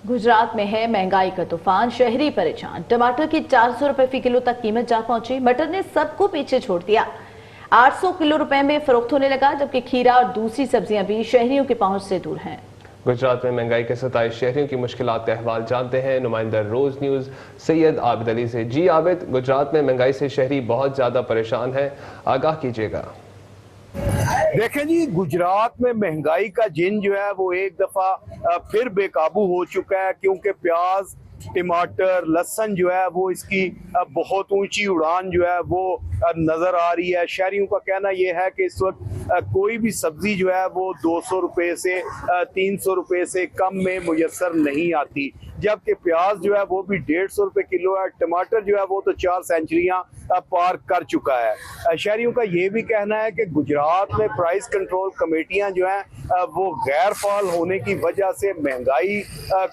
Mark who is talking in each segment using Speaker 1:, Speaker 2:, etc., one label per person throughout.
Speaker 1: गुजरात में है महंगाई का तूफान, शहरी परेशान। टमाटर की 400 रुपए फी किलो तक कीमत जा पहुंची। मटर ने सबको पीछे छोड़ दिया। 800 किलो रुपए में फरोख्त होने लगा, जबकि खीरा और दूसरी सब्जियां भी शहरियों की पहुंच से दूर हैं।
Speaker 2: गुजरात में महंगाई के सताए शहरियों की मुश्किलात का अहवाल जानते हैं नुमाइंदा रोज न्यूज सैयद आबिद अली से। जी आबिद, गुजरात में महंगाई से शहरी बहुत ज्यादा परेशान है, आगाह कीजिएगा।
Speaker 3: देखें जी, गुजरात में महंगाई का जिन जो है वो एक दफा फिर बेकाबू हो चुका है, क्योंकि प्याज, टमाटर, लहसुन जो है वो इसकी बहुत ऊंची उड़ान जो है वो नजर आ रही है। शहरियों का कहना यह है कि इस वक्त कोई भी सब्जी जो है वो 200 रुपए से 300 रुपए से कम में मुयस्सर नहीं आती, जबकि प्याज जो है वो भी 150 रुपए किलो है। टमाटर जो है वो तो 4 सेंचुरियां पार कर चुका है। शहरियों का ये भी कहना है कि गुजरात में प्राइस कंट्रोल कमेटियां जो हैं वो गैर फाल होने की वजह से महंगाई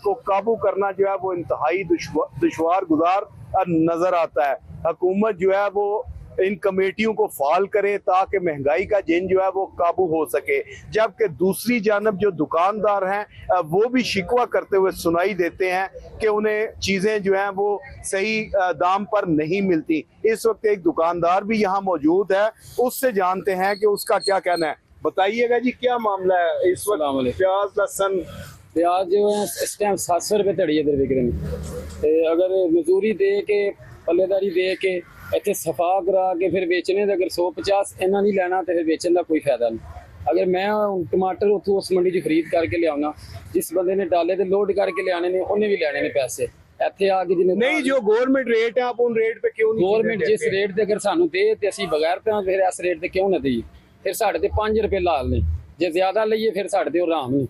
Speaker 3: को काबू करना जो है वो इंतहाई दुश्वार गुजार नजर आता है। हुकूमत जो है वो इन कमेटियों को फाल करे ताकि महंगाई का जिन जो है वो काबू हो सके, जबकि दूसरी जानब जो दुकानदार हैं वो भी शिकवा करते हुए सुनाई देते हैं कि उन्हें चीजें जो हैं वो सही दाम पर नहीं मिलती। इस वक्त एक दुकानदार भी यहाँ मौजूद है, उससे जानते हैं कि उसका क्या कहना है। बताइएगा जी, क्या मामला है इस वक्त? प्याज, लहसुन,
Speaker 4: प्याज जो है इस टाइम 700 रुपए धड़ी इधर बिक रहे हैं। अगर मजदूरी दे के पल्लेदारी दे के इतने सफा करा के फिर बेचने अगर 150 इन्ना नहीं लेना तो फिर बेचने का कोई फायदा नहीं। अगर मैं टमाटर उतो उस मंडी च खरीद करके लिया, जिस बंदे ने डाले तो लोड करके लियाने ने उन्हें भी लेने ने पैसे इतने आके जिन्हें नहीं।
Speaker 3: जो गवर्नमेंट रेट है आप उन रेट पे क्यों नहीं?
Speaker 4: गवर्नमेंट जिस रेट से अगर सानू दे तो असं बगैर तो फिर इस रेट से क्यों ना दी? फिर साढ़े ते 5 रुपए लाल ने, जो ज्यादा लीए फिर साढ़े ते आराम नहीं।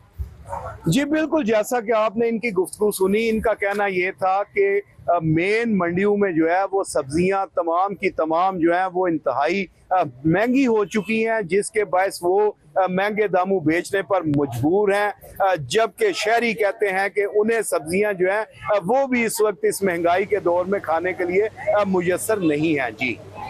Speaker 3: जी बिल्कुल, जैसा कि आपने इनकी गुफ्तगू सुनी, इनका कहना ये था कि मेन मंडियों में जो है वो सब्जियां तमाम की तमाम जो है वो इंतहाई महंगी हो चुकी हैं, जिसके बायस वो महंगे दामों बेचने पर मजबूर हैं। जबकि शहरी कहते हैं कि उन्हें सब्जियां जो हैं वो भी इस वक्त इस महंगाई के दौर में खाने के लिए मुयस्सर नहीं हैं। जी।